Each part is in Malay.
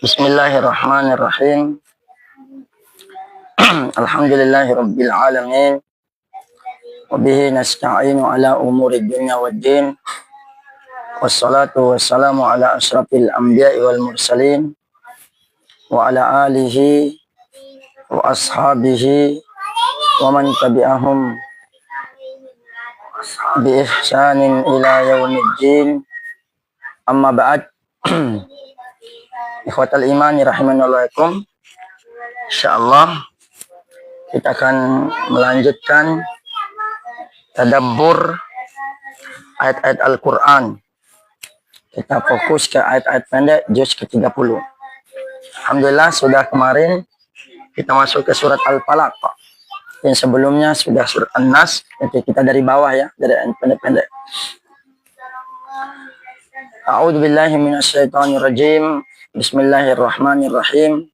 Bismillahirrahmanirrahim. Alhamdulillahirabbil alamin. Wa bihi nasta'inu ala umuri dunya waddin. Wassalatu wassalamu ala asyrafil anbiya'i wal mursalin wa ala alihi wa ashabihi wa man tabi'ahum bi ihsanin ila yaumiddin. Amma ba'd. Ikhwatal imani rahimanallahum. Insyaallah kita akan melanjutkan tadabbur ayat-ayat Al-Quran. Kita fokus ke ayat-ayat pendek juz ke-30. Alhamdulillah sudah kemarin kita masuk ke surat Al-Falaq. Yang sebelumnya sudah surat An-Nas. Nanti kita dari bawah ya, dari ayat pendek-pendek. A'udzu billahi minasyaitonir rajim. Bismillahirrahmanirrahim.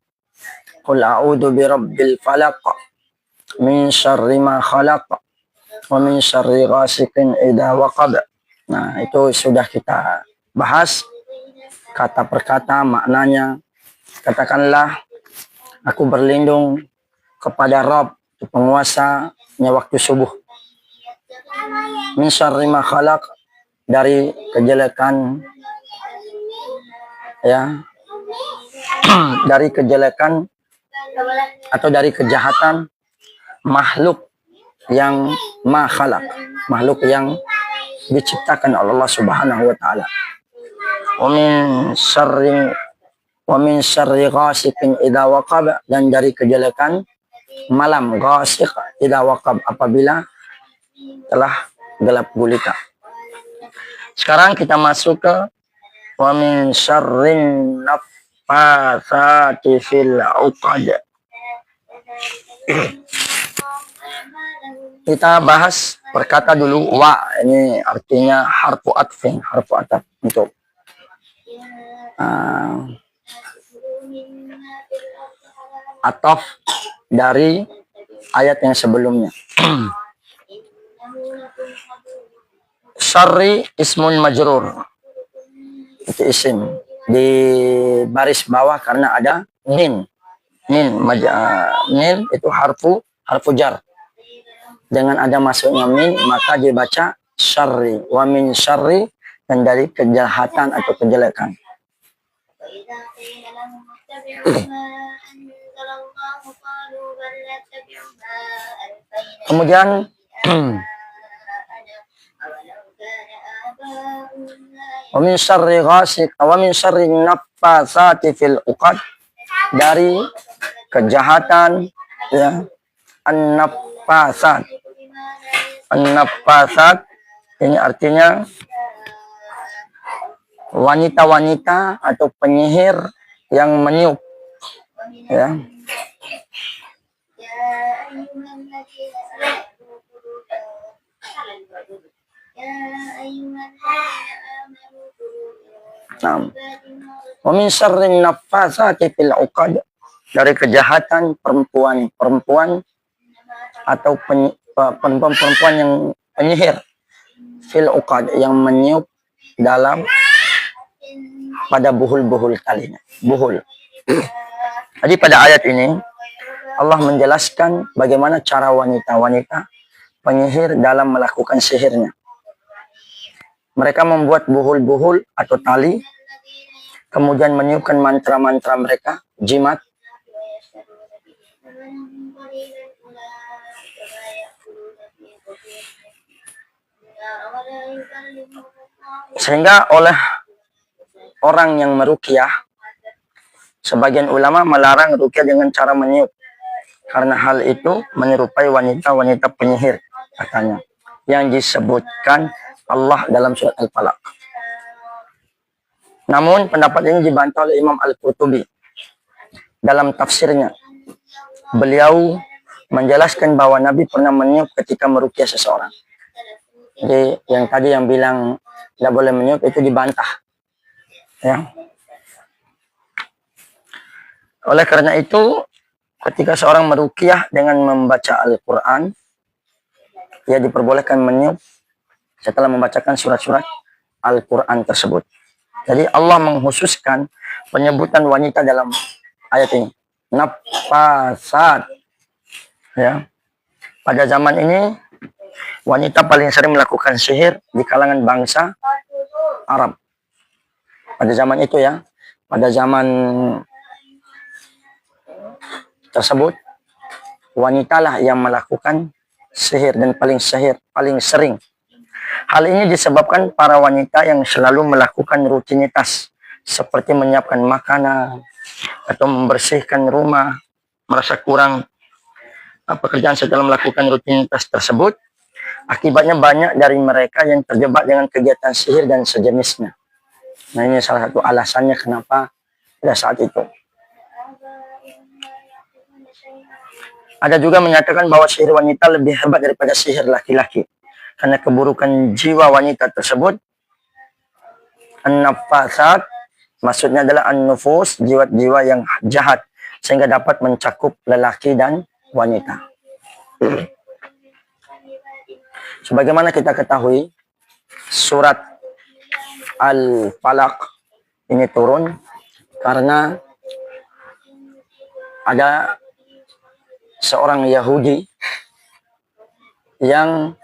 Qul a'udzu birabbil falaq min syarri ma khalaq wa min syarri ghasiqin idza waqab. Nah, itu sudah kita bahas kata per kata maknanya. Katakanlah, aku berlindung kepada Rabb, penguasanya waktu subuh. Min syarri ma khalaq, dari kejelekan ya, dari kejelekan atau dari kejahatan makhluk yang ma khalaq, makhluk yang diciptakan oleh Allah Subhanahu wa taala. Wa min syarri ghasiqin idza waqab, dan dari kejelekan malam, ghasiq idza waqab, apabila telah gelap gulita. Sekarang kita masuk ke wa min syarrin naffatsati fil 'uqad. Kita bahas perkata dulu wa, ini artinya harfu atfin, harfu ataf untuk ataf dari ayat yang sebelumnya. Syarri ismun majrur, itu isim di baris bawah karena ada min. Min itu harfu jar. Dengan ada masuknya min maka dibaca syarri. Wa min syarri, dan dari kejahatan atau kejelekan. Kemudian wa min syarri ghasiq wa min syarri naffatsati fil 'uqad, dari kejahatan ya, an-naffatsat. An-naffatsat ini artinya wanita-wanita atau penyihir yang meniup ya. Wa min syarrin naffatsati fil 'uqad, dari kejahatan perempuan atau perempuan yang penyihir, fil 'uqad, yang meniup dalam pada buhul-buhul talinya. Buhul. Jadi pada ayat ini Allah menjelaskan bagaimana cara wanita-wanita penyihir dalam melakukan sihirnya. Mereka membuat buhul-buhul atau tali, kemudian meniupkan mantra-mantra mereka, jimat. Sehingga oleh orang yang meruqyah, sebagian ulama melarang ruqyah dengan cara meniup, karena hal itu menyerupai wanita-wanita penyihir, katanya, yang disebutkan Allah dalam surat Al-Falaq. Namun pendapat ini dibantah oleh Imam Al-Qurtubi dalam tafsirnya. Beliau menjelaskan bahwa Nabi pernah meniup ketika meruqyah seseorang. Jadi yang tadi yang bilang tidak boleh meniup itu dibantah ya. Oleh karena itu, ketika seorang meruqyah dengan membaca Al-Quran, ia diperbolehkan meniup setelah membacakan surat-surat Al-Quran tersebut. Jadi Allah menghususkan penyebutan wanita dalam ayat ini. Nafasat. Ya. Pada zaman ini wanita paling sering melakukan sihir di kalangan bangsa Arab. Pada zaman itu ya. Pada zaman tersebut wanitalah yang melakukan sihir dan paling sering. Hal ini disebabkan para wanita yang selalu melakukan rutinitas seperti menyiapkan makanan atau membersihkan rumah merasa kurang pekerjaan setelah melakukan rutinitas tersebut. Akibatnya banyak dari mereka yang terjebak dengan kegiatan sihir dan sejenisnya. Nah, ini salah satu alasannya kenapa pada saat itu. Ada juga menyatakan bahwa sihir wanita lebih hebat daripada sihir laki-laki. Karena keburukan jiwa wanita tersebut. An-nafasat maksudnya adalah an-nufus, jiwa-jiwa yang jahat. Sehingga dapat mencakup lelaki dan wanita. Sebagaimana kita ketahui, surat Al-Falaq ini turun karena ada seorang Yahudi yang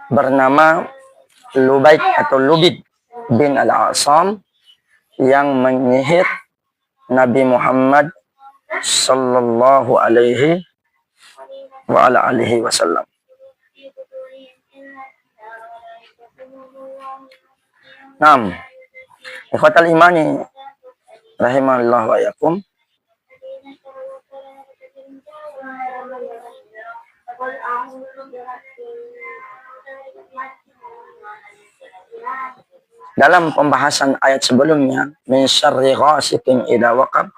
bernama Lubaid atau Lubid bin Al-Asam yang menyihir Nabi Muhammad sallallahu alaihi wa ala alihi wasallam. Naam. Ikhwatal imani rahimallahu wa yakum. Dalam pembahasan ayat sebelumnya, min syarri ghasiqin idza waqab,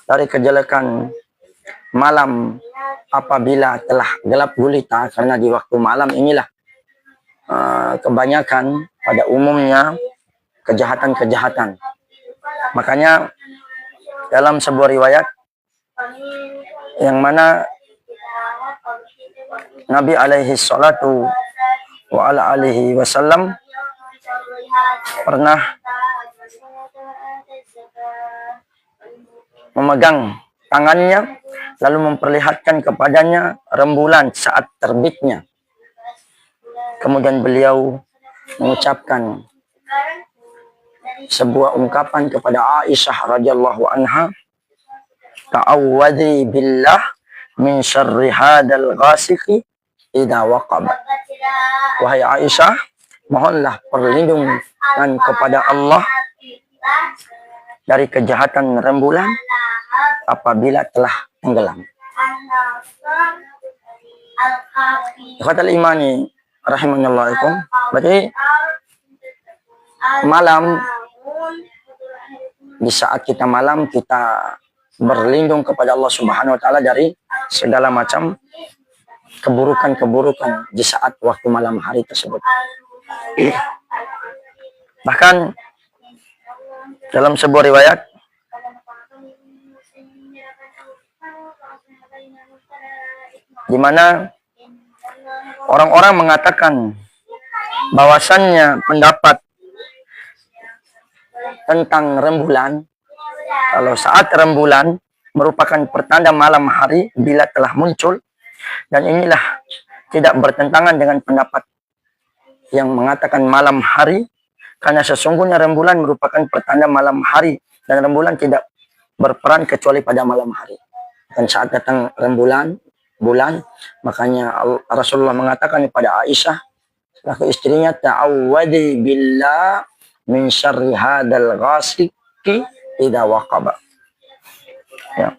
dari kejelekan malam apabila telah gelap gulita, karena di waktu malam inilah kebanyakan pada umumnya kejahatan-kejahatan. Makanya dalam sebuah riwayat yang mana Nabi alaihi salatu wa ala alihi wasallam pernah memegang tangannya lalu memperlihatkan kepadanya rembulan saat terbitnya. Kemudian beliau mengucapkan sebuah ungkapan kepada Aisyah radhiyallahu anha, ta'awwadhi billah min syarri hadal ghasiqi idza waqab. Wahai Aisyah, mohonlah perlindungan kepada Allah dari kejahatan rembulan apabila telah tenggelam. Ikhwatal imani rahimanallahu. Berarti malam, di saat kita malam, kita berlindung kepada Allah Subhanahu wa taala dari segala macam keburukan-keburukan di saat waktu malam hari tersebut. Bahkan dalam sebuah riwayat di mana orang-orang mengatakan bahwasannya pendapat tentang rembulan, kalau saat rembulan merupakan pertanda malam hari bila telah muncul, dan inilah tidak bertentangan dengan pendapat yang mengatakan malam hari, karena sesungguhnya rembulan merupakan pertanda malam hari dan rembulan tidak berperan kecuali pada malam hari. Dan saat datang rembulan, bulan, makanya Rasulullah mengatakan kepada Aisyah selaku istrinya, ta'awwadhi billah min syarri hadal ghasiqi idza waqaba. Ya.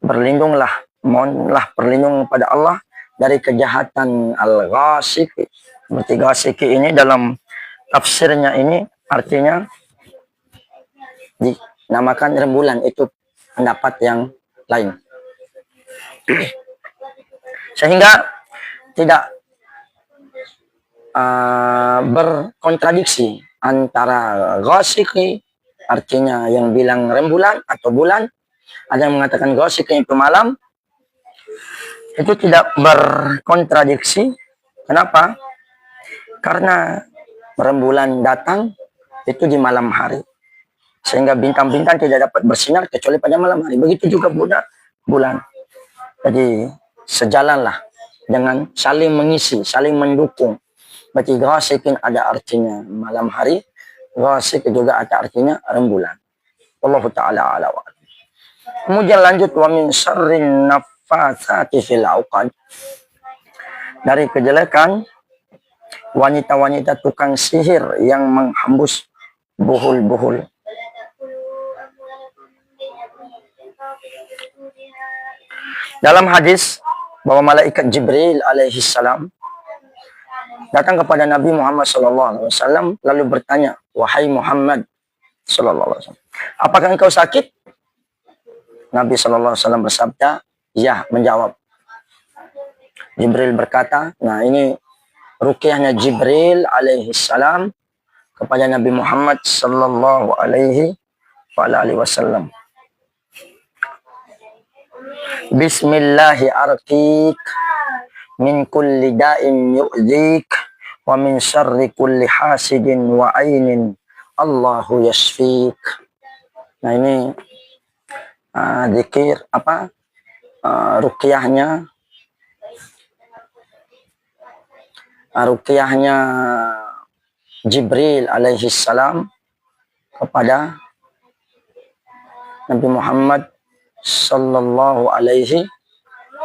Berlindunglah, mohonlah perlindungan pada Allah dari kejahatan al-ghasiqi. Berarti ghasiqi ini dalam tafsirnya ini artinya dinamakan rembulan, itu pendapat yang lain. Sehingga tidak berkontradiksi antara ghasiqi artinya yang bilang rembulan atau bulan, ada yang mengatakan ghasiqi itu malam, itu tidak berkontradiksi. Kenapa? Karena rembulan datang itu di malam hari. Sehingga bintang-bintang tidak dapat bersinar kecuali pada malam hari. Begitu juga bulan. Jadi sejalanlah dengan saling mengisi, saling mendukung. Berarti ghasikin ada artinya malam hari, ghasik juga ada artinya rembulan. Wallahu ta'ala ala wa. Kemudian lanjut, wa min syarrin naffatsati fil 'uqad. Dari kejelekan wanita-wanita tukang sihir yang menghembus buhul-buhul. Dalam hadis bahwa malaikat Jibril alaihi salam datang kepada Nabi Muhammad SAW lalu bertanya, wahai Muhammad SAW, apakah engkau sakit? Nabi SAW bersabda, ya, menjawab. Jibril berkata, nah ini ruqyahnya Jibril alaihi salam kepada Nabi Muhammad sallallahu alaihi wasallam. Bismillahi arqik min kulli da'in yu'dhik wa min syarri kulli hasidin wa ainin Allahu yashfik. Nah ini zikir ruqyahnya Jibril alaihi salam kepada Nabi Muhammad sallallahu alaihi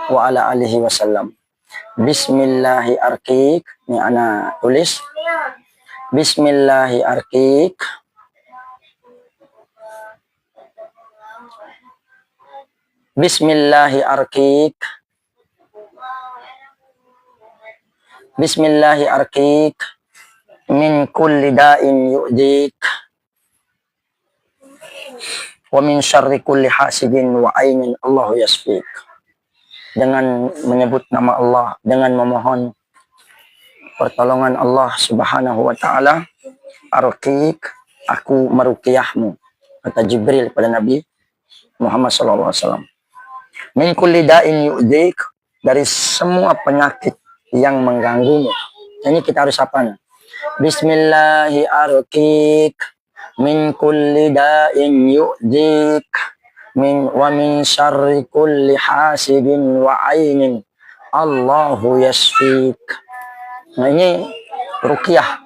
wa ala alihi wasallam. Bismillahi arqik, ini ana tulis. Bismillahi arqik. Bismillahi arqik. Bismillahi arqik min kulli da'in yu'dik wa min syarri kulli hasidin wa ainin Allahu yasfik. Dengan menyebut nama Allah, dengan memohon pertolongan Allah Subhanahu wa taala, arqik, aku meruqyahmu, kata Jibril pada Nabi Muhammad SAW. Min kulli da'in yu'dik, dari semua penyakit yang mengganggumu. Ini kita harus apa? Bismillahi arqik min kulli da'in yu'dik wa min syarri kulli hasidin wa ainin Allahu yashfik. Nah ini ruqyah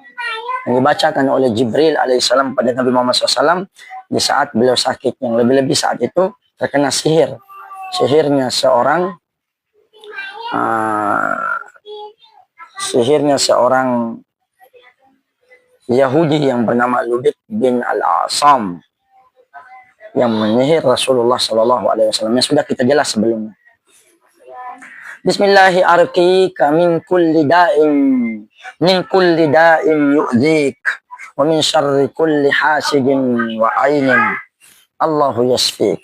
yang dibacakan oleh Jibril alaihissalam pada Nabi Muhammad SAW di saat beliau sakit. Yang lebih-lebih saat itu terkena sihir. Sihirnya seorang Yahudi yang bernama Lubid bin Al-Asam yang menyihir Rasulullah SAW, yang sudah kita jelas sebelumnya. Bismillahi arqika min kulli da'in yu'dhik wa min syarri kulli hasidin wa ainin Allahu yashfik.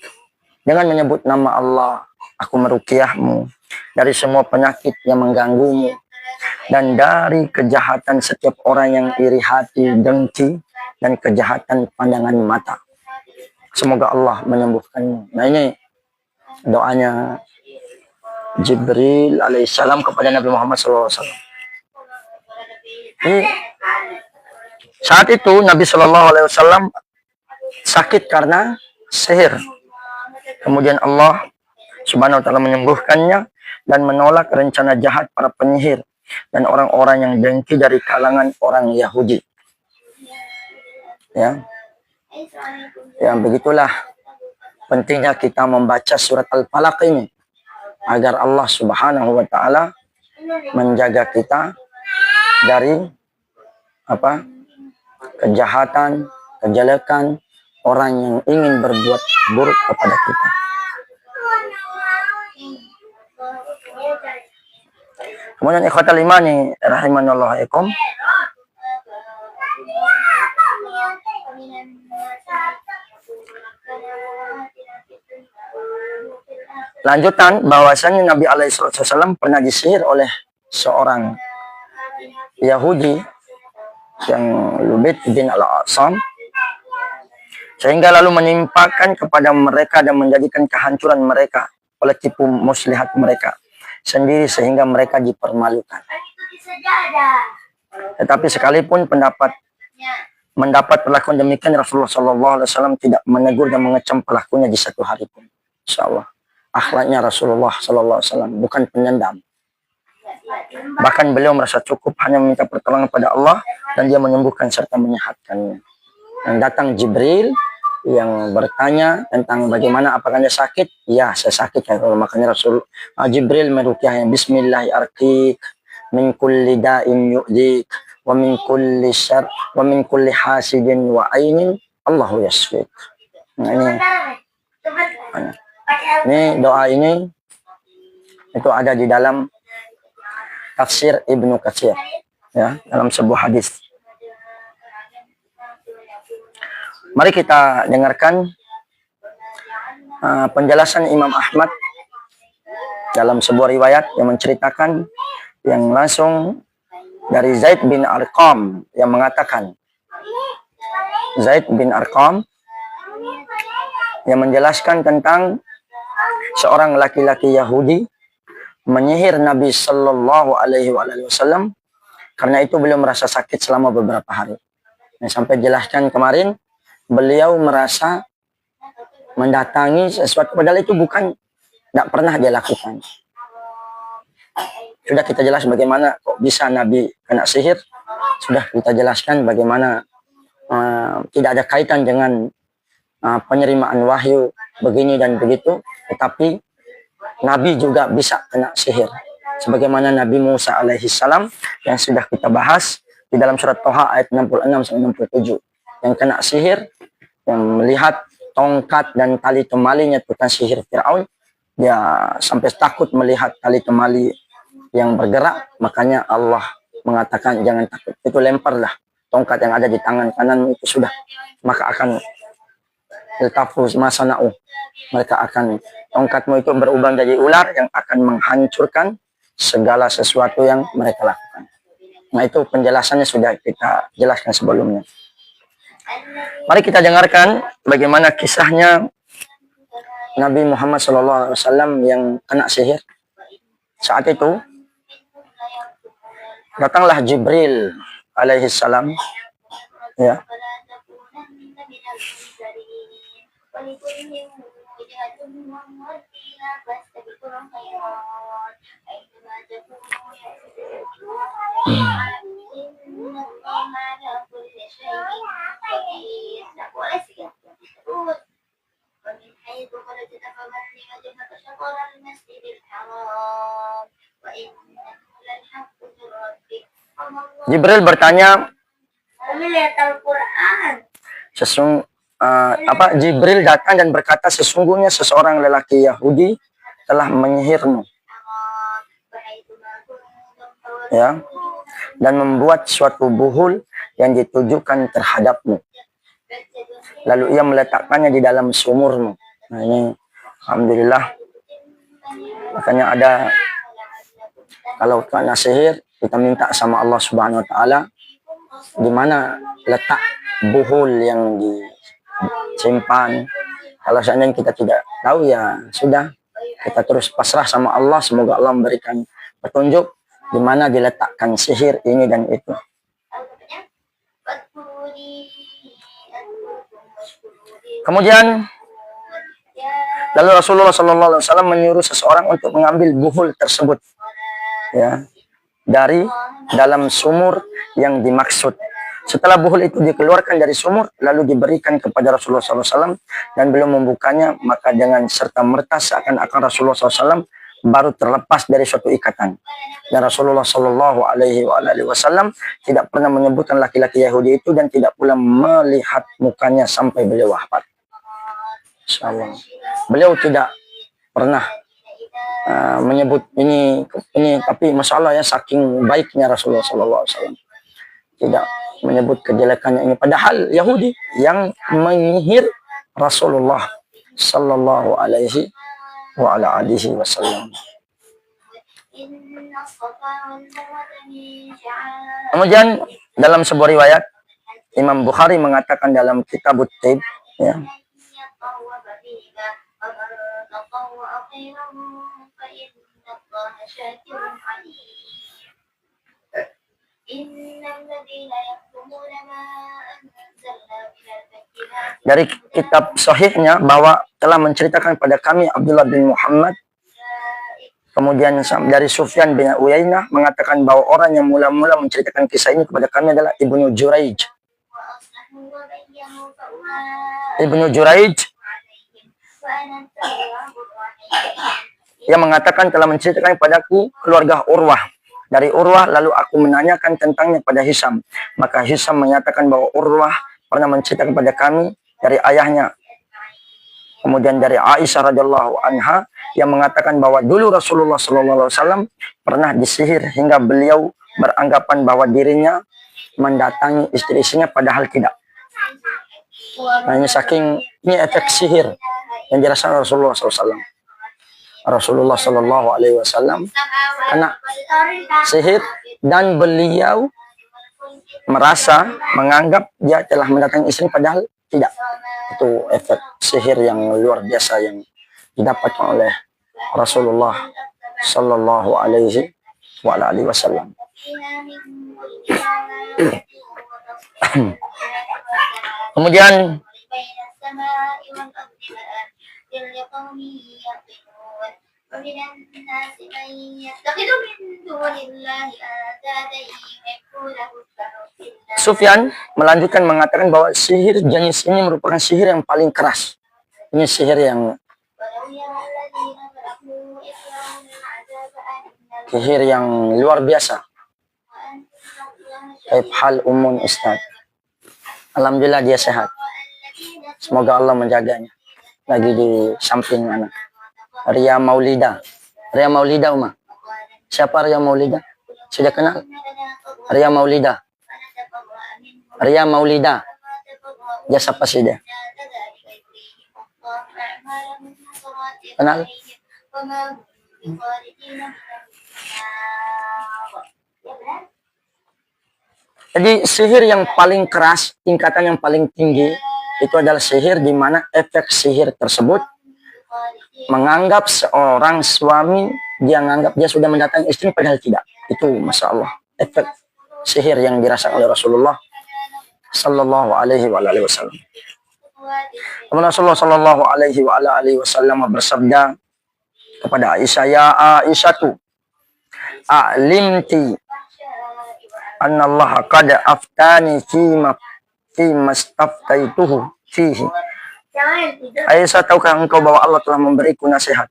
Dengan menyebut nama Allah, aku meruqyahmu dari semua penyakit yang mengganggumu dan dari kejahatan setiap orang yang iri hati, dengki, dan kejahatan pandangan mata. Semoga Allah menyembuhkanmu. Nah ini doanya Jibril alaihissalam kepada Nabi Muhammad SAW. Saat itu Nabi SAW sakit karena sihir. Kemudian Allah Subhanahu wa taala menyembuhkannya dan menolak rencana jahat para penyihir dan orang-orang yang dengki dari kalangan orang Yahudi. Ya, begitulah pentingnya kita membaca surat Al-Falaq ini agar Allah Subhanahu wa taala menjaga kita dari kejahatan, kejelekan orang yang ingin berbuat buruk kepada kita. Kemudian ikhwatal imani rahimanallahu ikum. Lanjutan bahwasannya Nabi SAW pernah disihir oleh seorang Yahudi yang Lubid bin Al-Asam, sehingga lalu menimpakan kepada mereka dan menjadikan kehancuran mereka oleh tipu muslihat mereka sendiri sehingga mereka dipermalukan. Tetapi sekalipun pendapat mendapat perlakuan demikian, Rasulullah SAW tidak menegur dan mengecam pelakunya di satu hari pun. Insyaallah. Akhlaknya Rasulullah SAW bukan penyendam. Bahkan beliau merasa cukup hanya meminta pertolongan pada Allah dan dia menyembuhkan serta menyehatkannya. Yang datang Jibril yang bertanya tentang bagaimana, apakah dia sakit? Ya, saya sakit. Makanya Jibril meruqyah Bismillahirrahmanirrahim min kulli da'in yu'dik wa min kulli syarr wa min kulli hasidin wa ainin Allahu yasfik. Nah, ini doa ini itu ada di dalam tafsir Ibnu Katsir, ya, dalam sebuah hadis. Mari kita dengarkan penjelasan Imam Ahmad dalam sebuah riwayat yang menceritakan yang langsung dari Zaid bin Arqam yang mengatakan, Zaid bin Arqam yang menjelaskan tentang seorang laki-laki Yahudi menyihir Nabi Sallallahu Alaihi Wasallam, karena itu beliau merasa sakit selama beberapa hari. Nah, sampai jelaskan kemarin, beliau merasa mendatangi sesuatu padahal itu bukan, tidak pernah dia lakukan. Sudah kita jelas bagaimana kok bisa Nabi kena sihir. Sudah kita jelaskan bagaimana tidak ada kaitan dengan penerimaan wahyu begini dan begitu, tetapi Nabi juga bisa kena sihir. Sebagaimana Nabi Musa alaihissalam yang sudah kita bahas di dalam surat Toha ayat 66-67, yang kena sihir, yang melihat tongkat dan tali temalinya tukang sihir Fir'aun, dia sampai takut melihat tali temali yang bergerak, makanya Allah mengatakan jangan takut, itu lemparlah tongkat yang ada di tangan kanan itu sudah, maka akan iltafuz masana'u, mereka akan, tongkatmu itu berubah jadi ular yang akan menghancurkan segala sesuatu yang mereka lakukan. Nah, itu penjelasannya sudah kita jelaskan sebelumnya. Mari kita dengarkan bagaimana kisahnya Nabi Muhammad SAW yang kena sihir. Saat itu datanglah Jibril alaihissalam, ya, Jibril bertanya, Jibril datang dan berkata, sesungguhnya seseorang lelaki Yahudi telah menyihirmu, ya, dan membuat suatu buhul yang ditujukan terhadapmu. Lalu ia meletakkannya di dalam sumurmu. Nah, ini alhamdulillah. Makanya ada, kalau kena sihir, kita minta sama Allah Subhanahu wa taala di mana letak buhul yang disimpan. Kalau seandainya kita tidak tahu, ya sudah, kita terus pasrah sama Allah, semoga Allah memberikan petunjuk di mana diletakkan sihir ini dan itu. Kemudian lalu Rasulullah SAW menyuruh seseorang untuk mengambil buhul tersebut, ya, dari dalam sumur yang dimaksud. Setelah buhul itu dikeluarkan dari sumur, lalu diberikan kepada Rasulullah SAW, dan belum membukanya, maka dengan serta merta seakan-akan Rasulullah SAW baru terlepas dari suatu ikatan. Dan Rasulullah SAW tidak pernah menyebutkan laki-laki Yahudi itu dan tidak pula melihat mukanya sampai beliau wafat. Insyaallah. Beliau tidak pernah menyebut ini, tapi masalah ya, saking baiknya Rasulullah SAW tidak menyebut kejelekannya ini. Padahal Yahudi yang menyihir Rasulullah Sallallahu Alaihi Wasallam. Kemudian dalam sebuah riwayat Imam Bukhari mengatakan dalam Kitab At-Tib, ya, Dari kitab sahihnya bahwa telah menceritakan pada kami Abdullah bin Muhammad, kemudian dari Sufyan bin Uyainah mengatakan bahwa orang yang mula-mula menceritakan kisah ini kepada kami adalah Ibnu Juraij. Ibnu Juraij yang mengatakan telah menceritakan padaku keluarga Urwah. Dari Urwah lalu aku menanyakan tentangnya pada Hisam. Maka Hisam menyatakan bahwa Urwah pernah menceritakan pada kami dari ayahnya. Kemudian dari Aisyah radhiyallahu anha yang mengatakan bahwa dulu Rasulullah SAW pernah disihir hingga beliau beranggapan bahwa dirinya mendatangi istri-istrinya padahal tidak. Nah, ini efek sihir yang dirasakan Rasulullah SAW. Rasulullah SAW kena sihir dan beliau merasa menganggap dia telah mendatangi istri padahal tidak. Itu efek sihir yang luar biasa yang didapatkan oleh Rasulullah Sallallahu Alaihi Wasallam. Kemudian Sufyan melanjutkan mengatakan bahwa sihir jenis ini merupakan sihir yang paling keras. Ini sihir yang luar biasa. Hal umum Ustaz. Alhamdulillah dia sehat. Semoga Allah menjaganya. Lagi di samping anak. Ria Maulida. Ria Maulida, Uma. Siapa Ria Maulida? Sudah kenal? Ria Maulida. Ria Maulida. Dia siapa sih dia? Kenal? Jadi sihir yang paling keras, tingkatan yang paling tinggi, itu adalah sihir di mana efek sihir tersebut menganggap seorang suami, dia menganggap dia sudah mendatangi istri padahal tidak. Itu Masya Allah efek sihir yang dirasakan oleh Rasulullah Sallallahu Alaihi Wasallam. Rasulullah Sallallahu Alaihi Wasallam bersabda kepada Aisyah, ya Aisyatu, a'limti anna Allah qad aftani fi mastaftaituhu fihi. Aisyah, tahukah engkau bahwa Allah telah memberiku nasihat?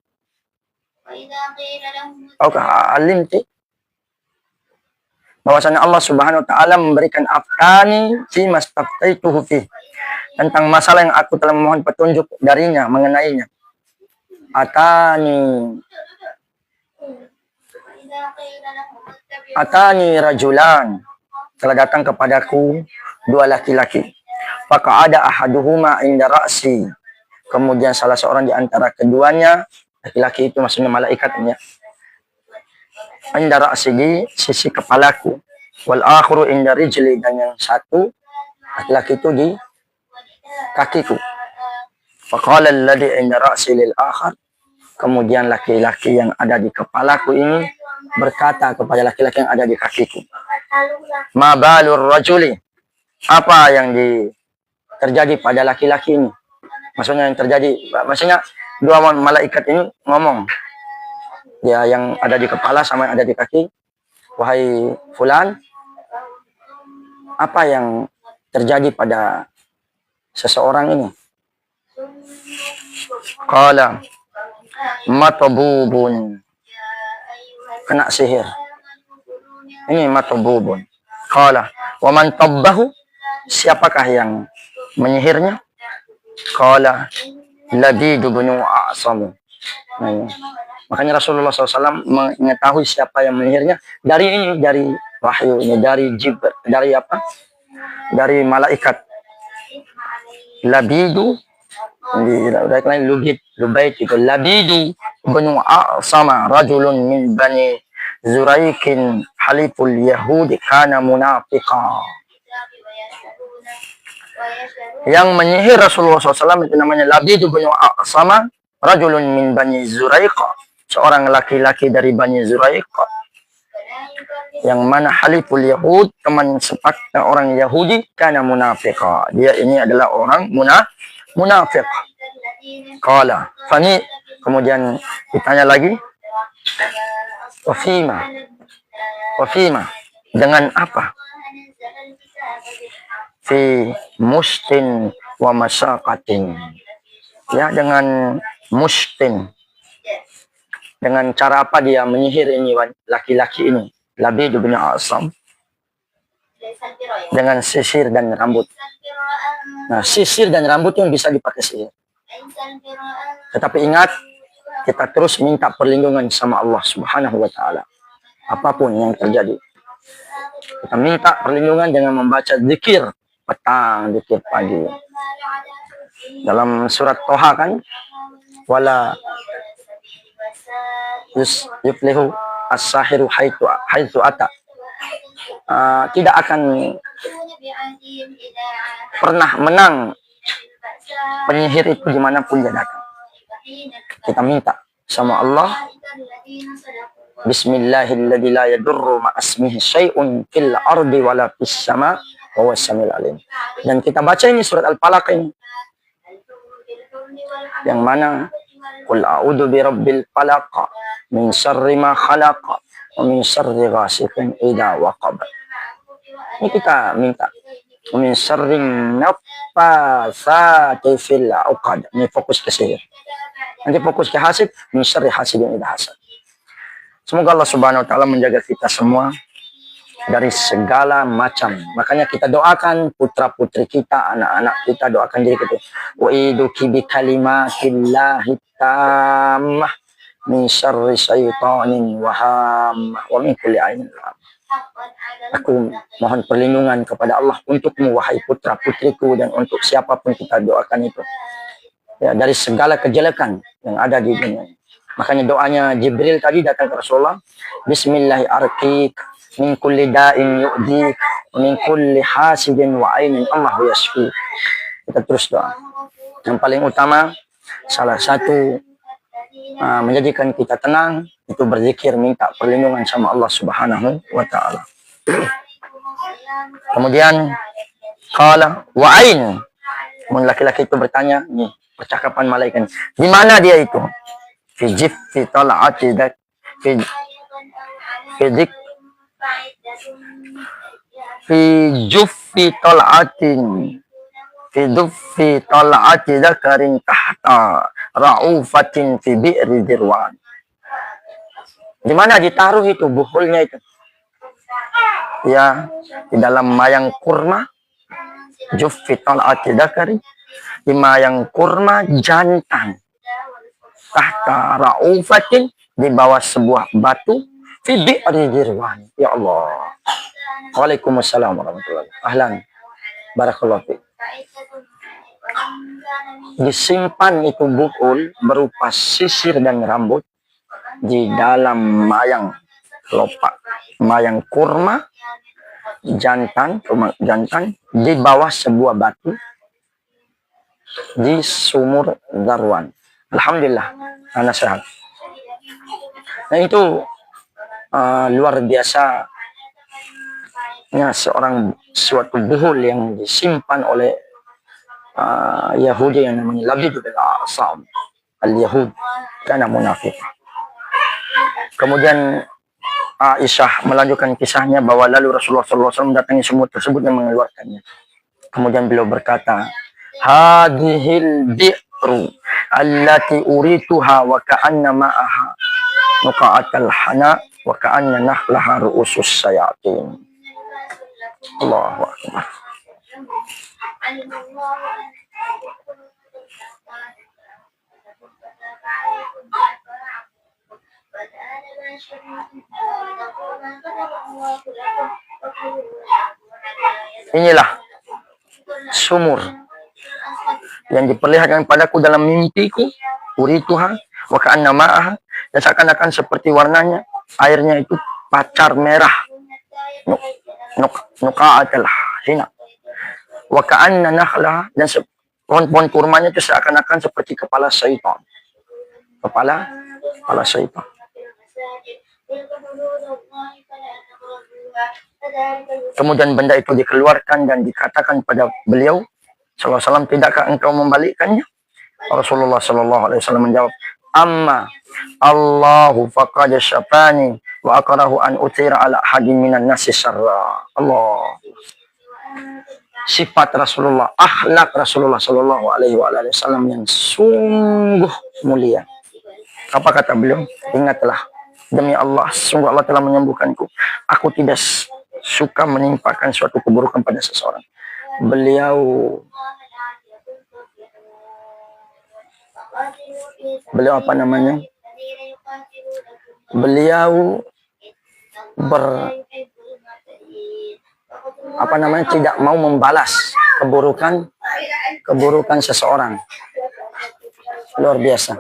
Tahukah alimti? Bahwasanya Allah Subhanahu wa taala memberikan aftani fi mastaftaituhu fihi, tentang masalah yang aku telah memohon petunjuk darinya mengenainya. Atani rajulan, telah datang kepadaku dua laki-laki. Maka ada ahaduhuma inda ra'si, kemudian salah seorang di antara keduanya, laki-laki itu maksudnya malaikatnya, inda ra'si, di sisi kepalaku, wal akhiru inda rijli, dan yang satu laki-laki itu di kakiku. Faqala alladhi inda ra'si lil akhar, kemudian laki-laki yang ada di kepalaku ini berkata kepada laki-laki yang ada di kakiku, ma balur rajuli, apa yang terjadi pada laki-laki ini? Maksudnya yang terjadi, maksudnya dua malaikat ini ngomong, dia yang ada di kepala sama yang ada di kaki, wahai fulan, apa yang terjadi pada seseorang ini? Qala matbubun, kena sihir. Ini matbubun. Qala wa man tabbahu, siapakah yang menyihirnya? Qala Labid bin A'sam. Makanya Rasulullah SAW mengetahui siapa yang menyihirnya dari ini, dari wahyu ini, dari Jibril, dari apa? Dari malaikat. Labidu, Lubayt itu Labidu bin A'sam, rajulun min bani Zuraikin haliful Yahudi kana munafiqa. Yang menyihir Rasulullah SAW itu namanya Labid bin A'sam, rajulun min bani Zuraiq, seorang laki-laki dari bani Zuraiq. Yang mana haliful Yahud, teman sepaknya orang Yahudi, karena munafiqah. Dia ini adalah orang munafik. Qala, fani, kemudian ditanya lagi, wafima, dengan apa? Fi mustin wa masyaqatin. Ya, dengan mustin. Dengan cara apa dia menyihir ini laki-laki ini? Labid bin Asam. Dengan sisir dan rambut. Nah, sisir dan rambut yang bisa dipakai sihir. Tetapi ingat, kita terus minta perlindungan sama Allah Subhanahu wa Ta'ala. Apapun yang terjadi, kita minta perlindungan dengan membaca zikir petang, zikir pagi. Dalam surat Toha kan, wala yuflihu as-sahiru haitsu ata. Tidak akan pernah menang penyihir itu dimanapun dia datang. Kita minta sama Allah, Bismillahilladzi la yadurru ma'asmihi syai'un fil ardi wala fis sama' wa huwas samiul alim. Dan kita baca ini surat Al-Falaq ini, yang mana qul a'udzu birabbil falaq min syarri ma khalaq wa min syarri ghasiqin idza waqab. Ini kita minta min syarri naffasati fil 'uqad. Ini fokus ke sihir. Nanti fokus ke hasid, min syarri hasidin idza hasad. Semoga Allah Subhanahu wa Ta'ala menjaga kita semua dari segala macam. Makanya kita doakan putra-putri kita, anak-anak kita, doakan diri kita. Wa iduki bi kalimatillahi tammah min syarri syaitanin wa hammah wa min kulli ainin lam. Aku mohon perlindungan kepada Allah untukmu, wahai putra-putriku, dan untuk siapapun kita doakan itu, ya, dari segala kejelekan yang ada di dunia. Makanya doanya Jibril tadi datang ke Rasulullah, Bismillahirrahmanirrahim, min kulli da'in yu'dik, min kulli hasidin wa ainin Allahu yashfi. Kita terus doa. Yang paling utama, salah satu menjadikan kita tenang, itu berzikir, minta perlindungan sama Allah Subhanahu wa Ta'ala. Kemudian qala wa ain. Laki-laki itu bertanya, nih percakapan malaikat, di mana dia itu? Fi jiffi tal'ati dak fi juffi tal'ati dakarin tahta ra'ufatin fi bi'ri dirwan. Di mana ditaruh itu buhulnya itu? Ya, di dalam mayang kurma. Juffi tal'ati dakari, di mayang kurma jantan. Tahta ra'ufatin, di bawah sebuah batu. Fi bi'ri dirwan. Ya Allah. Waalaikumsalam warahmatullahi wabarakatuh. Ahlan. Barakallahu fiik. Disimpan itu buhul berupa sisir dan rambut di dalam mayang kelopak, mayang kurma jantan di bawah sebuah batu di sumur Darwan. Alhamdulillah, anak sehat. Nah itu luar biasa, ya, suatu buhul yang disimpan oleh Yahudi yang namanya Labid bin Asam al-Yahud, karena munafik. Kemudian Aisyah melanjutkan kisahnya bahwa lalu Rasulullah SAW mendatangi sumur tersebut dan mengeluarkannya. Kemudian beliau berkata, hadhil bi'ru allati urituha wa ka'anna ma'aha nuqa'atal hana wa ka'anna nahlaha ru'usus sayatin. Allahu Akbar. Inilah sumur yang diperlihatkan padaku dalam mimpiku, urituha wa ka'anna ma'aha, dan seakan-akan seperti warnanya airnya itu pacar merah, nuqa'atul hina, wa ka'anna nahlaha, dan pohon-pohon kurmanya itu seakan-akan seperti kepala syaitan. Kepala syaitan. Kemudian benda itu dikeluarkan dan dikatakan pada beliau sallallahu alaihi wasallam, tidakkah engkau membalikkannya? Rasulullah sallallahu alaihi wasallam menjawab, amma Allahu faqad syafani wa akrahu an utira ala hadin minan nasi syarra. Allah. Sifat Rasulullah, akhlak Rasulullah sallallahu alaihi wasallam yang sungguh mulia. Apa kata beliau? Ingatlah, demi Allah, sungguh Allah telah menyembuhkanku. Aku tidak suka menimpakan suatu keburukan pada seseorang. Beliau apa namanya? Beliau tidak mau membalas keburukan seseorang. Luar biasa.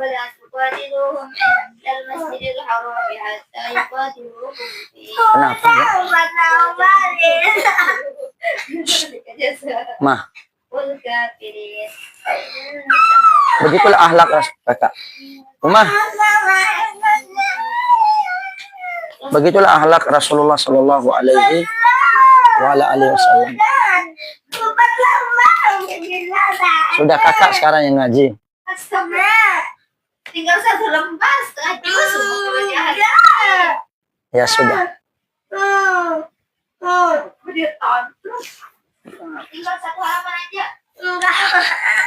Kenapa ya? Mah. Begitulah akhlak kakak. Umah. Begitulah akhlak Rasulullah sallallahu alaihi wasallam. Sudah kakak sekarang yang ngaji. Tinggal satu lembar setengah juz. Ya sudah. Tinggal satu halaman aja.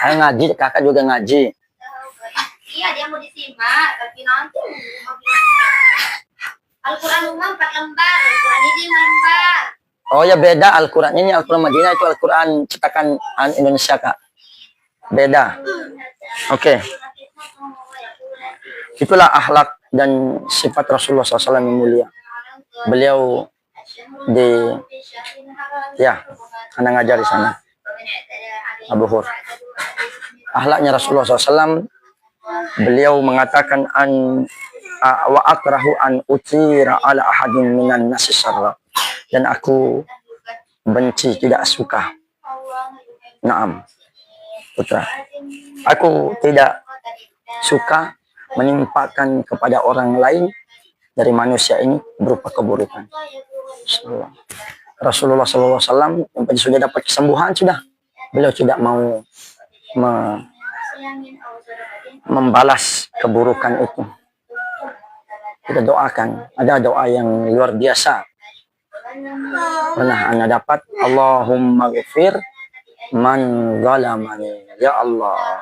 Ayo ngaji, kakak juga ngaji. Iya, dia mau disimak, tapi nanti Al-Quran umum 4 lembar, Al-Quran ini 5 lembar. Oh ya, beda Al-Quran ini, Al-Quran Madinah itu Al-Quran cetakan Indonesia, Kak. Beda. Oke. Itulah akhlak dan sifat Rasulullah SAW yang mulia. Beliau anak ngajar di sana. Abu Hur. Akhlaknya Rasulullah SAW, beliau mengatakan wa akrahu an utira ala ahadin minan nasi syarra, dan aku benci, tidak suka. Naam. Putra. Aku tidak suka menimpakan kepada orang lain dari manusia ini berupa keburukan. Rasulullah SAW yang sudah dapat kesembuhan, beliau tidak mau membalas keburukan itu. Kita doakan, ada doa yang luar biasa. Pernah anda dapat, Allahumma ghafir man zalamani. Ya Allah.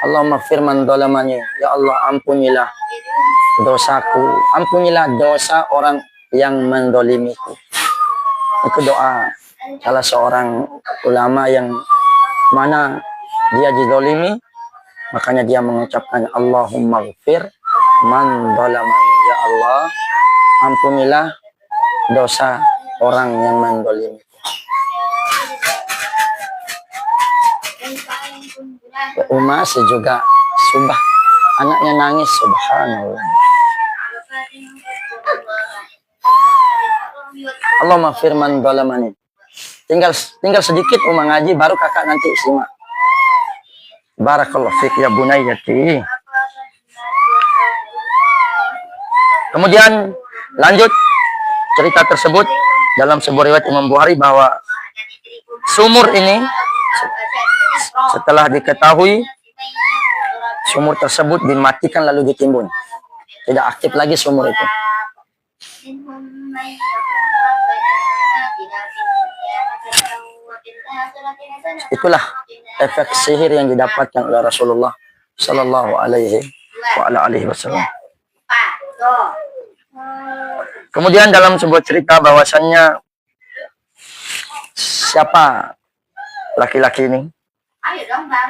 Allahumma ghafir man zalamani. Ya Allah, ampunilah dosaku. Ampunilah dosa orang yang mendolimiku. Itu doa salah seorang ulama yang mana dia didolimi, makanya dia mengucapkan Allahumma ghafir man zalamani. Ya Allah, ampunilah dosa orang yang mendolimiku. Umas juga anaknya nangis, subhanallah. Allahumma firman zalamani. Tinggal sedikit ngaji, baru kakak nanti simak. Barakallahu fiik ya bunayyati. Kemudian lanjut cerita tersebut dalam sebuah riwayat Imam Bukhari bahwa sumur ini setelah diketahui sumur tersebut dimatikan lalu ditimbun. Tidak aktif lagi sumur itu. Itulah efek sihir yang didapatkan oleh Rasulullah Sallallahu Alaihi Wasallam. Kemudian dalam sebuah cerita bahwasannya siapa laki-laki ini?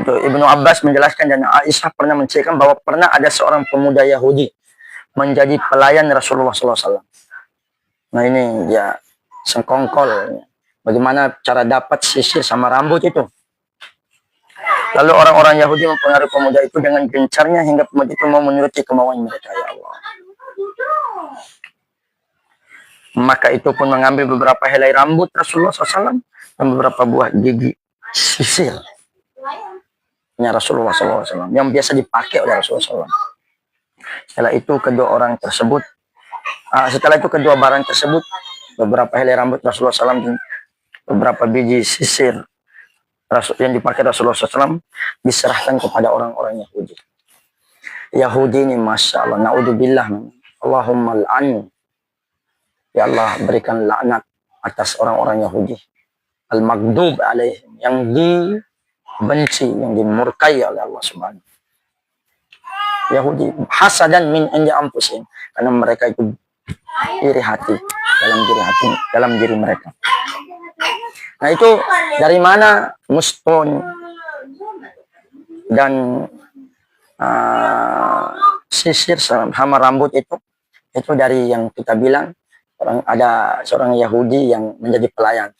Itu Ibnu Abbas menjelaskan dan Aisyah pernah menceritakan bahwa pernah ada seorang pemuda Yahudi menjadi pelayan Rasulullah SAW. Nah ini dia sengkongkol. Bagaimana cara dapat sisir sama rambut itu? Lalu orang-orang Yahudi mempengaruhi pemuda itu dengan gencarnya hingga pemuda itu mau menuruti kemauan mereka. Ya Allah. Maka itu pun mengambil beberapa helai rambut Rasulullah SAW dan beberapa buah gigi sisir Rasulullah SAW yang biasa dipakai oleh Rasulullah SAW. Setelah itu kedua orang tersebut Setelah itu kedua barang tersebut, beberapa helai rambut Rasulullah SAW dan beberapa biji sisir yang dipakai Rasulullah SAW diserahkan kepada orang-orang Yahudi. Yahudi ini Masya Allah, na'udzubillah, Allahumma al'an. Ya Allah, berikan laknat atas orang-orang Yahudi. Al-maghdub alaihim, yang dibenci, yang dimurkai oleh Allah Subhanahu. Yahudi hasadan min indi anfusihim, karena mereka itu iri hati dalam diri mereka. Nah, itu dari mana Mustun dan sisir sama rambut itu dari yang kita bilang ada seorang Yahudi yang menjadi pelayan,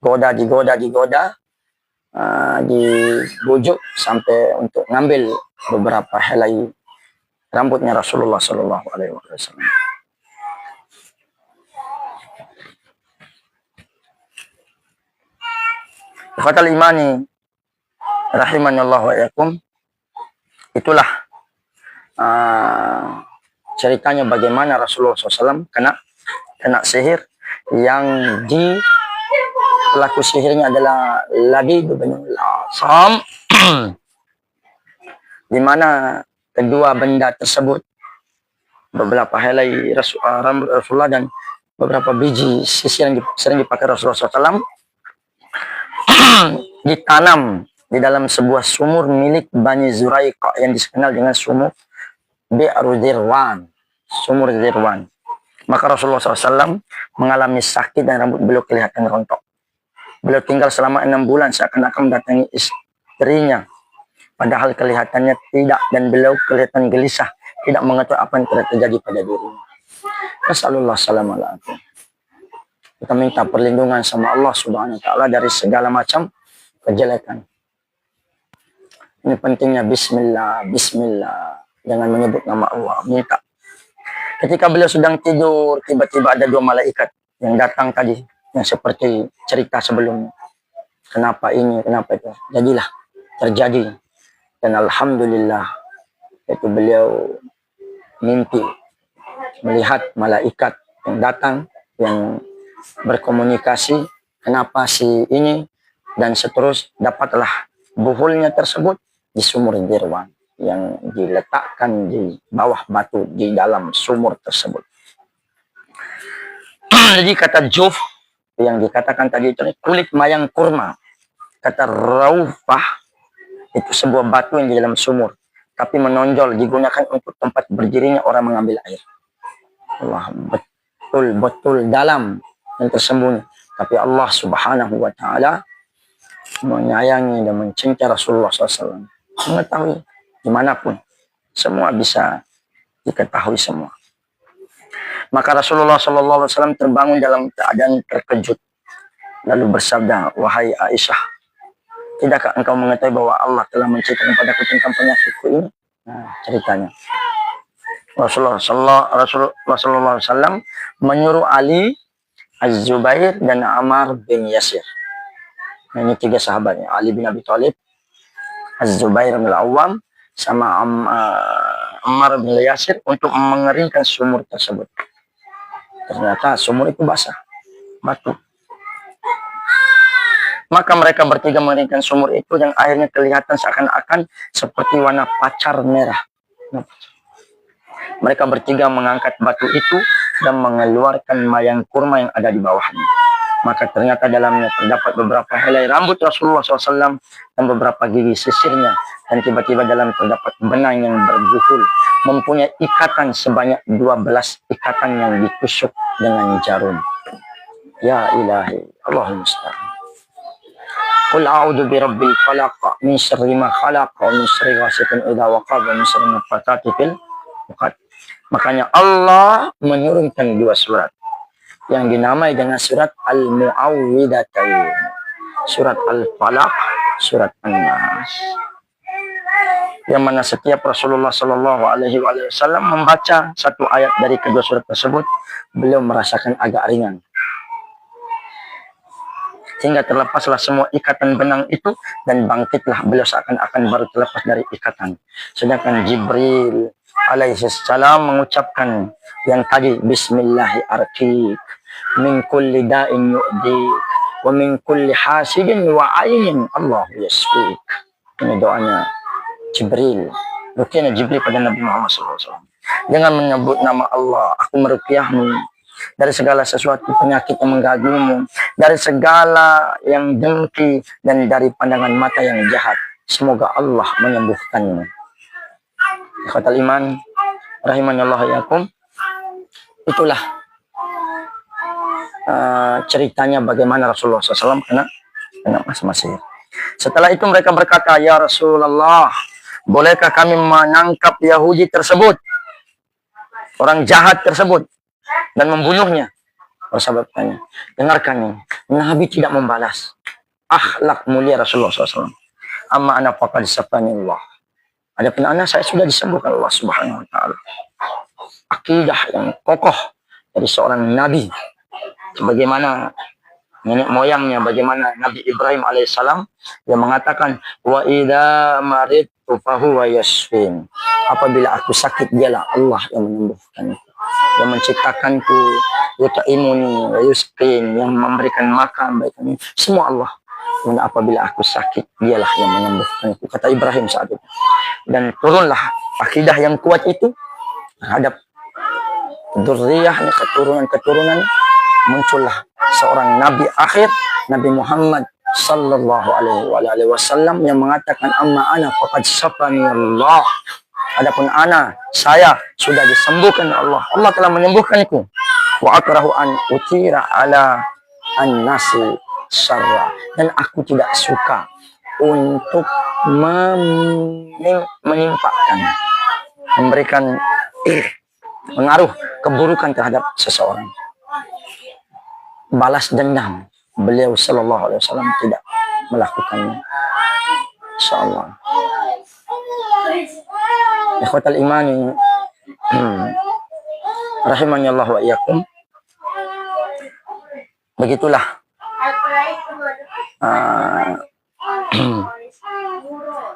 digoda, dibujuk sampai untuk ngambil beberapa helai rambutnya Rasulullah Shallallahu Alaihi Wasallam. Fatal imani rahimanallah wa yakum. Itulah ceritanya bagaimana Rasulullah SAW kena sihir, yang pelaku sihirnya adalah Labid bin al-Asam, di mana kedua benda tersebut, beberapa helai rambut Rasulullah dan beberapa biji sisir yang sering dipakai Rasulullah SAW, ditanam di dalam sebuah sumur milik Bani Zuraiqa yang dikenal dengan sumur Bi'ru Dirwan, sumur Dirwan. Maka Rasulullah SAW mengalami sakit dan rambut beliau kelihatan rontok. Beliau tinggal selama 6 bulan seakan-akan mendatangi istrinya, padahal kelihatannya tidak, dan beliau kelihatan gelisah, tidak mengetahui apa yang terjadi pada dirinya. Nasallallahu alaihi. Kita minta perlindungan sama Allah Subhanahu wa taala dari segala macam kejelekan. Ini pentingnya bismillah, jangan menyebut nama Allah, minta. Ketika beliau sedang tidur, tiba-tiba ada 2 malaikat yang datang tadi, yang seperti cerita sebelumnya. Kenapa ini, kenapa itu? Jadilah, terjadi. Dan alhamdulillah, itu beliau mimpi melihat malaikat yang datang, yang berkomunikasi, kenapa si ini, dan seterus dapatlah buhulnya tersebut di sumur Dirwan yang diletakkan di bawah batu di dalam sumur tersebut. Jadi kata juf yang dikatakan tadi itu kulit mayang kurma. Kata raufah itu sebuah batu yang di dalam sumur, tapi menonjol, digunakan untuk tempat berdirinya orang mengambil air. Allah, betul dalam yang tersembunyi. Tapi Allah Subhanahu wa taala menyayangi dan mencintai Rasulullah SAW, mengetahui dimanapun, semua bisa diketahui semua. Maka Rasulullah SAW terbangun dalam keadaan terkejut, lalu bersabda, wahai Aisyah, tidakkah engkau mengetahui bahwa Allah telah menceritakan padaku tentang penyakitku ini? Nah, ceritanya. Rasulullah SAW menyuruh Ali, Az-Zubair, dan Ammar bin Yasir. Nah, ini 3 sahabatnya, Ali bin Abi Thalib, Az-Zubair bin Al-Awwam, sama Ammar bin Yasir, untuk mengeringkan sumur tersebut. Ternyata sumur itu basah, batu. Maka mereka bertiga mengeringkan sumur itu, yang akhirnya kelihatan seakan-akan seperti warna pacar merah. Mereka bertiga mengangkat batu itu dan mengeluarkan mayang kurma yang ada di bawahnya. Maka ternyata dalamnya terdapat beberapa helai rambut Rasulullah SAW dan beberapa gigi sisirnya. Dan tiba-tiba dalam terdapat benang yang berbuhul, mempunyai ikatan sebanyak 12 ikatan yang ditusuk dengan jarum. Ya ilahi, Allahumma musta'an. Qul a'udzu birabbil falaq min syarri ma khalaq wa min syarri ghasiqin idza waqab wa min syarri nafathati fil 'uqad. Makanya Allah menurunkan 2 surat yang dinamai dengan surat Al-Mu'awwidatain, surat Al-Falaq, surat An-Nas, yang mana setiap Rasulullah Shallallahu Alaihi Wasallam membaca satu ayat dari kedua surat tersebut, beliau merasakan agak ringan, sehingga terlepaslah semua ikatan benang itu dan bangkitlah beliau seakan-akan baru terlepas dari ikatan. Sedangkan Jibril alaihi salam mengucapkan yang tadi, Bismillahi arkik min kulli da'in yu'dik wa min kulli hasidin wa ainin Allah yasfik. Ini doanya Jibril, rukyahnya Jibril pada Nabi Muhammad SAW. Dengan menyebut nama Allah, aku merukyahmu dari segala sesuatu penyakit yang mengganggumu, dari segala yang dengki, dan dari pandangan mata yang jahat. Semoga Allah menyembuhkanmu. Ikhwatal iman, rahimanallah yakum. Itulah ceritanya bagaimana Rasulullah SAW kena masih. Setelah itu mereka berkata, ya Rasulullah, bolehkah kami menangkap Yahudi tersebut, orang jahat tersebut, dan membunuhnya? Sahabat tanya, dengarkan ini, Nabi tidak membalas. Akhlak mulia Rasulullah SAW. Amma ana faqad safani Allah. Adapun anak saya sudah disembuhkan Allah Subhanahu wa taala. Akidah yang kokoh dari seorang nabi, sebagaimana nenek moyangnya, bagaimana Nabi Ibrahim alaihissalam yang mengatakan wa idza maridtu fahuwa yashfin. Apabila aku sakit, dialah Allah yang menyembuhkan, yang menciptakanku, yut'imuni wa yusqin, yang memberikan makan, baiknya semua Allah. Dan apabila aku sakit, dialah yang menyembuhkanku, kata Ibrahim saat itu. Dan turunlah akidah yang kuat itu terhadap dzurriyyahnya, keturunan-keturunan. Muncullah seorang nabi akhir, Nabi Muhammad sallallahu alaihi wasallam, yang mengatakan amma ana faqad syafani Allah. Adapun ana, saya sudah disembuhkan Allah. Allah telah menyembuhkanku. Wa akrahu an utira ala an-nasi syarra, dan aku tidak suka untuk menimpakan, memberikan pengaruh keburukan terhadap seseorang. Balas dendam, beliau sallallahu alaihi wasallam tidak melakukannya. Insyaallah. Ikhwatal imani, rahimani Allah wa iyyakum. Begitulah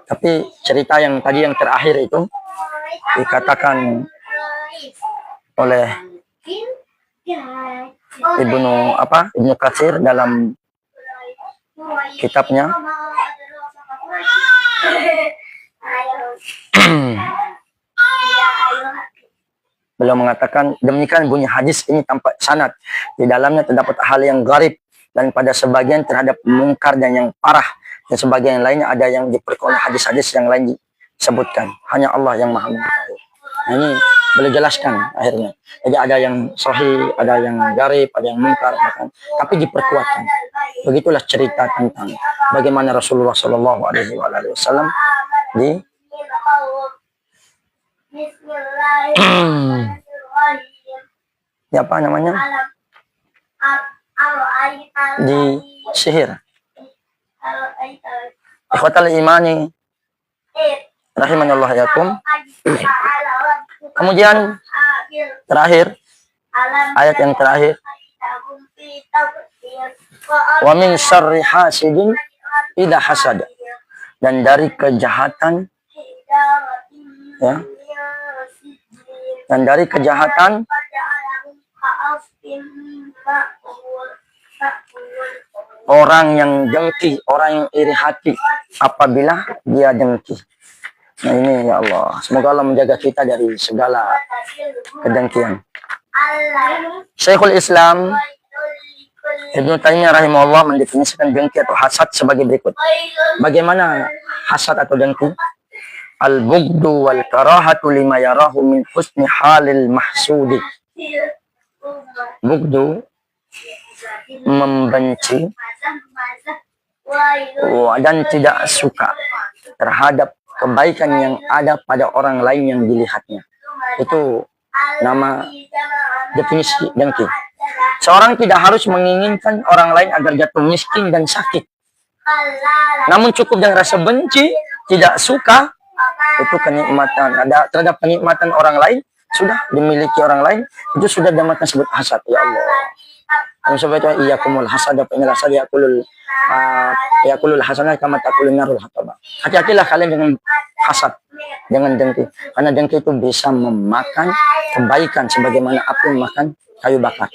tapi cerita yang tadi yang terakhir itu dikatakan oleh Ibnu Katsir dalam kitabnya. Beliau mengatakan demikian bunyi hadis ini tanpa sanad. Di dalamnya terdapat hal yang gharib, dan pada sebagian terhadap mungkar dan yang parah, dan sebagian lainnya ada yang diperoleh hadis-hadis yang lain disebutkan. Hanya Allah yang maha mengetahui. Nah, ini beliau jelaskan akhirnya. Jadi ada yang sahih, ada yang gharib, ada yang mungkar, tapi diperkuatkan. Begitulah cerita tentang bagaimana Rasulullah Shallallahu Alaihi Wasallam apa namanya, di sihir. Ikhwatal imani rahimanallah yakum. Kemudian terakhir, ayat yang terakhir, wa min syarri hasidin idza hasad, dan dari kejahatan, ya, dan dari kejahatan orang yang dengki, orang yang iri hati apabila dia dengki. Nah ini ya Allah, semoga Allah menjaga kita dari segala kedengkian. Syekhul Islam Ibnu Taimiyah rahimahullah mendefinisikan dengki atau hasad sebagai berikut. Bagaimana hasad atau dengki? Al-bughdu wal karahatu lima yarahu min husni halil mahsudi. Bughdu, membenci dan tidak suka terhadap kebaikan yang ada pada orang lain yang dilihatnya. Itu nama definisi dengki. Seorang tidak harus menginginkan orang lain agar jatuh miskin dan sakit. Namun cukup dengan rasa benci, tidak suka, itu kenikmatan. Ada terhadap kenikmatan orang lain, sudah dimiliki orang lain, itu sudah dinamakan sebut hasad. Ya Allah. Sebab itu iyyakumul hasad, inilah saja yakulul hasanah kama takulun narul hataba. Hati-hatilah kalian dengan hasad. Jangan dengki. Karena dengki itu bisa memakan kebaikan sebagaimana api memakan kayu bakar.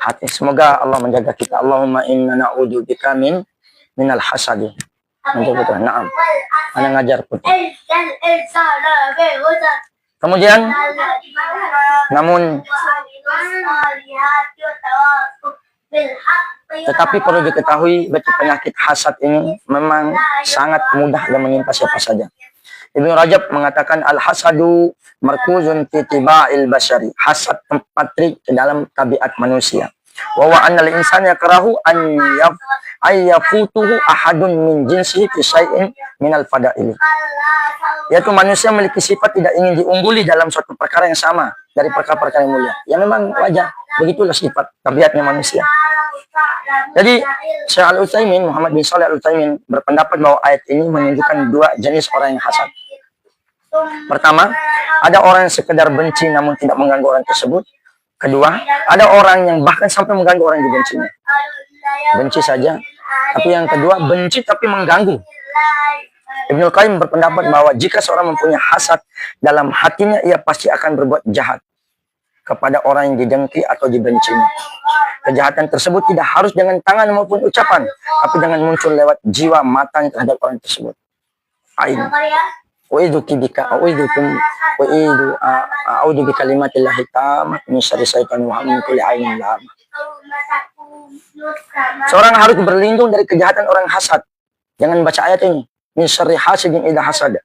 Hati. Semoga Allah menjaga kita. Allahumma inna na'udzubika minal hasadi. Menjaga Tuhan. Naam. Ana ngajar pun. Kemudian, namun tetapi perlu diketahui bahwa penyakit hasad ini memang sangat mudah dan menimpa siapa saja. Ibnu Rajab mengatakan al-hasadu markuzun fi tiba'il basyari. Hasad tempat trik ke dalam tabiat manusia. Wa wa annal insana yakrahu an yafutuhu ahadun min jinsihi fi syai'in minal fada'il. Yaitu manusia memiliki sifat tidak ingin diungguli dalam suatu perkara yang sama dari perkara-perkara yang mulia. Ya memang wajar, begitulah sifat tabiatnya manusia. Jadi Syekh Al-Utsaimin, Muhammad bin Shalih Al-Utsaimin berpendapat bahwa ayat ini menunjukkan dua jenis orang yang hasad. Pertama, ada orang yang sekedar benci namun tidak mengganggu orang tersebut. Kedua, ada orang yang bahkan sampai mengganggu orang yang dibencinya. Benci saja. Tapi yang kedua, benci tapi mengganggu. Ibnu Qayyim berpendapat bahwa jika seorang mempunyai hasad dalam hatinya, ia pasti akan berbuat jahat kepada orang yang didengki atau dibencinya. Kejahatan tersebut tidak harus dengan tangan maupun ucapan, tapi dengan muncul lewat jiwa mata terhadap orang tersebut. Ain. Wa'idzuki bika, a'udzu bikalimatillahi tammati min syarri syaitonir rajim min kulli ainin lam. Seorang harus berlindung dari kejahatan orang hasad. Jangan baca ayat ini. Min syarri hasidin idza hasad.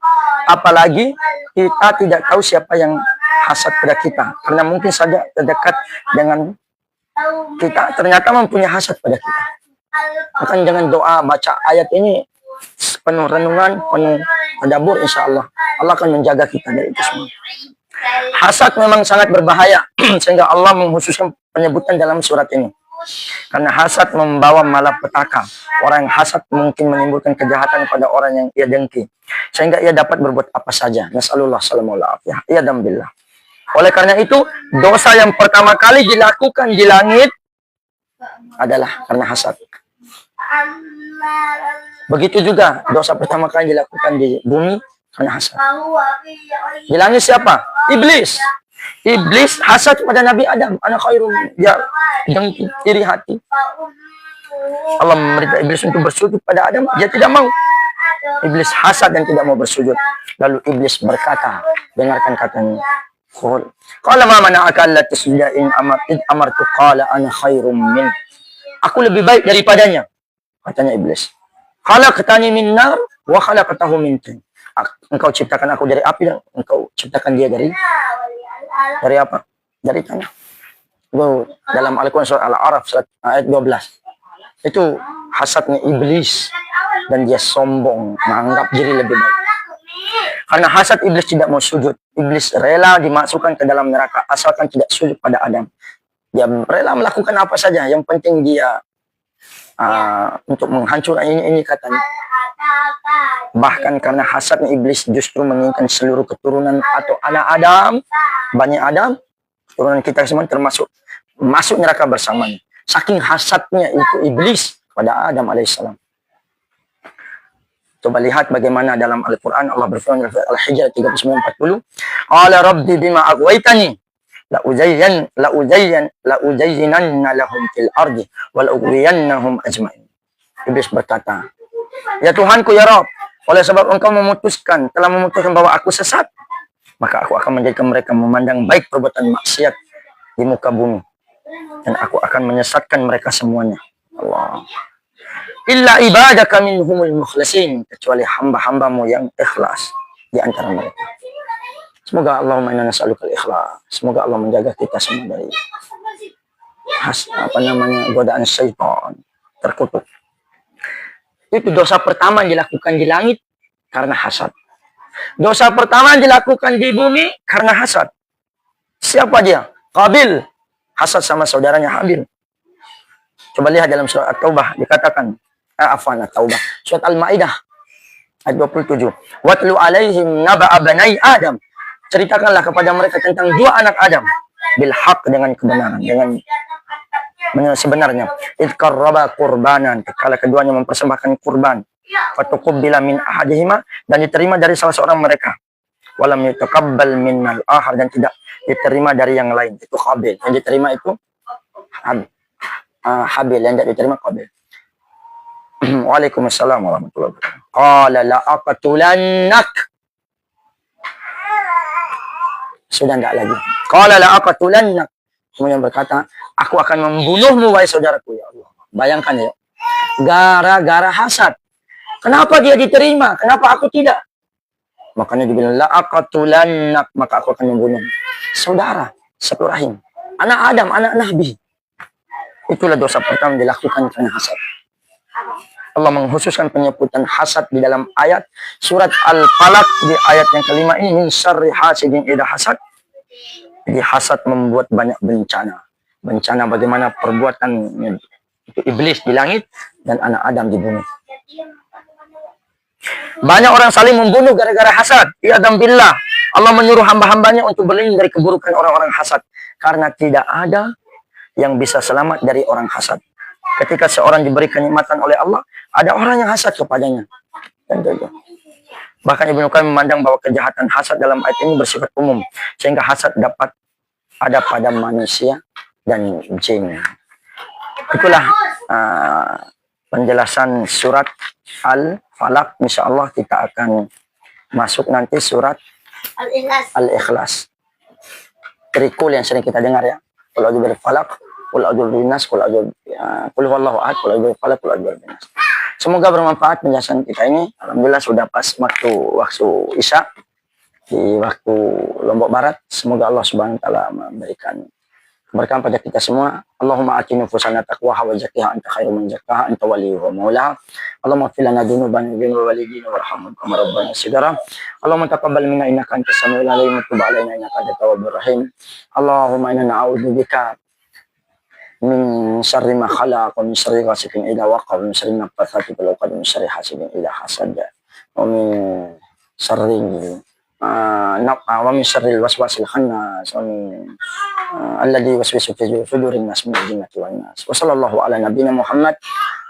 Apalagi kita tidak tahu siapa yang hasad pada kita, karena mungkin saja terdekat dengan kita ternyata mempunyai hasad pada kita. Akan jangan doa baca ayat ini penuh renungan, penuh tadabbur, insya Allah Allah akan menjaga kita dari itu semua. Hasad memang sangat berbahaya sehingga Allah mengkhususkan penyebutan dalam surat ini. Karena hasad membawa malapetaka. Orang yang hasad mungkin menimbulkan kejahatan pada orang yang ia dengki, sehingga ia dapat berbuat apa saja. Nasallallahu alaihi wasallam. Oleh karena itu, dosa yang pertama kali dilakukan di langit adalah karena hasad. Begitu juga dosa pertama kali dilakukan di bumi karena hasad. Di langit siapa? Iblis. Iblis hasad pada Nabi Adam. Ana khairum, ya, yang iri hati. Allah memerintah Iblis untuk bersujud pada Adam, dia tidak mau. Iblis hasad dan tidak mau bersujud. Lalu Iblis berkata, dengarkan katanya. Qala ma mana'aka alla tasjuda in amartu qala ana khairum min. Aku lebih baik daripadanya, katanya Iblis. Khalaqtani min nar wa khalaqtahu min tin. Engkau ciptakan aku dari api dan engkau ciptakan dia dari apa? Dari tanah. Itu dalam Al-Quran surah Al-A'raf ayat 12. Itu hasadnya Iblis dan dia sombong, menganggap diri lebih baik. Karena hasad Iblis tidak mau sujud. Iblis rela dimasukkan ke dalam neraka asalkan tidak sujud pada Adam. Dia rela melakukan apa saja, yang penting dia untuk menghancurkan ini katanya. Bahkan karena hasadnya Iblis justru menginginkan seluruh keturunan atau anak Adam, Bani Adam, keturunan kita semua termasuk masuk neraka bersamanya. Saking hasadnya itu Iblis pada Adam alaihissalam. Coba lihat bagaimana dalam Al-Quran Allah berfirman dalam Al-Hijr 39:40. Qala rabbi bima aghwaytani la uzayyinanna lahum fil ardi wa la ughwiyannahum ajma'in. Iblis berkata, ya Tuhanku ya Rabb, oleh sebab engkau telah memutuskan bahwa aku sesat, maka aku akan menjadikan mereka memandang baik perbuatan maksiat di muka bumi, dan aku akan menyesatkan mereka semuanya. Allah. Illa ibadaka minhumul mukhlasin, kecuali hamba-hambamu yang ikhlas di antara mereka. Semoga Allahumma inna nas'alukal ikhlas. Semoga Allah menjaga kita semua dari godaan syaitan terkutuk. Itu dosa pertama yang dilakukan di langit karena hasad. Dosa pertama yang dilakukan di bumi karena hasad. Siapa dia? Qabil. Hasad sama saudaranya Habil. Coba lihat dalam surat At-Taubah dikatakan, At-Taubah, surat Al-Maidah ayat 27. Watlu alaihim naba'a banai Adam. Ceritakanlah kepada mereka tentang dua anak Adam bil haq, dengan kebenaran, dengan sebenarnya. Idh qarraba qurbanan, kala keduanya mempersembahkan kurban. Fatuqabbila min ahadihima, dan diterima dari salah seorang mereka. walam yutaqabbal minnal akhar, dan tidak diterima dari yang lain. Itu Qabil. Yang diterima itu Habil, yang tidak diterima Qabil. Waalaikumsalam warahmatullahi wabarakatuh. Qala la aqtulannak. Sudah enggak lagi. Qala la aqtulannak. Kemudian berkata, aku akan membunuhmu wahai saudaraku, ya Allah. Bayangkan ya. Gara-gara hasad. Kenapa dia diterima? Kenapa aku tidak? Makanya dibilang la aqtulannak, maka aku akan membunuh. Saudara, satu rahim. Anak Adam, anak Nabi. Itulah dosa pertama dilakukan karena hasad. Allah mengkhususkan penyebutan hasad di dalam ayat surat Al-Falaq di ayat yang kelima ini, min syarri hasidin idza hasad. Jadi hasad membuat banyak bencana. Bencana bagaimana perbuatan itu iblis di langit dan anak Adam dibunuh. Banyak orang saling membunuh gara-gara hasad. Iyadzam billah. Allah menyuruh hamba-hambanya untuk berlindung dari keburukan orang-orang hasad. Karena tidak ada yang bisa selamat dari orang hasad. Ketika seorang diberi kenikmatan oleh Allah, ada orang yang hasad kepadanya. Bahkan Ibnu Qayyim memandang bahwa kejahatan hasad dalam ayat ini bersifat umum, sehingga hasad dapat ada pada manusia dan jin. Itulah penjelasan surat Al-Falaq. Insyaallah kita akan masuk nanti surat Al-Ikhlas. Trikul yang sering kita dengar ya. Qul a'udzu birabbil falaq, qul a'udzu birabbin nas, qul huwallahu ahad, qul a'udzu birabbil falaq, qul a'udzu birabbin nas. Semoga bermanfaat penjelasan kita ini. Alhamdulillah sudah pas waktu Isya di waktu Lombok Barat. Semoga Allah Subhanahu wa taala memberikan keberkahan pada kita semua. Allahumma ati nufusana taqwaha wa zakkiha anta khairu man zakkaha anta waliyuha wa maulaha. Allahumma ighfir lana dzunubana wa walidina warhamhum kama rabbana shighara. Allahumma taqabbal minna innaka antas samiul alim wa tub alaina innaka antat tawwabur rahim. Allahumma inna na'udzubika min syarri ma khalaq wa min syarri ghasiqin idza waqa wa min syarri nafatsati fil 'uqad wa min syarri hasidin idza hasad wa min syarri wa min syarril waswasil khannas wa min alladhi waswisu fi sudurin nas min al-jinnati wan nas. Wa sallallahu ala nabiyyina Muhammad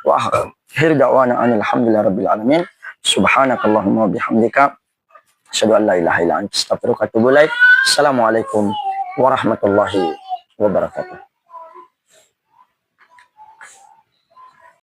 wa akhir da'wana alhamdulillahi rabbil alamin. Subhanakallahumma wa bihamdika asyhadu an la ilaha illa anta astaghfiruka wa atubu ilaik. Assalamualaikum warahmatullahi wabarakatuh.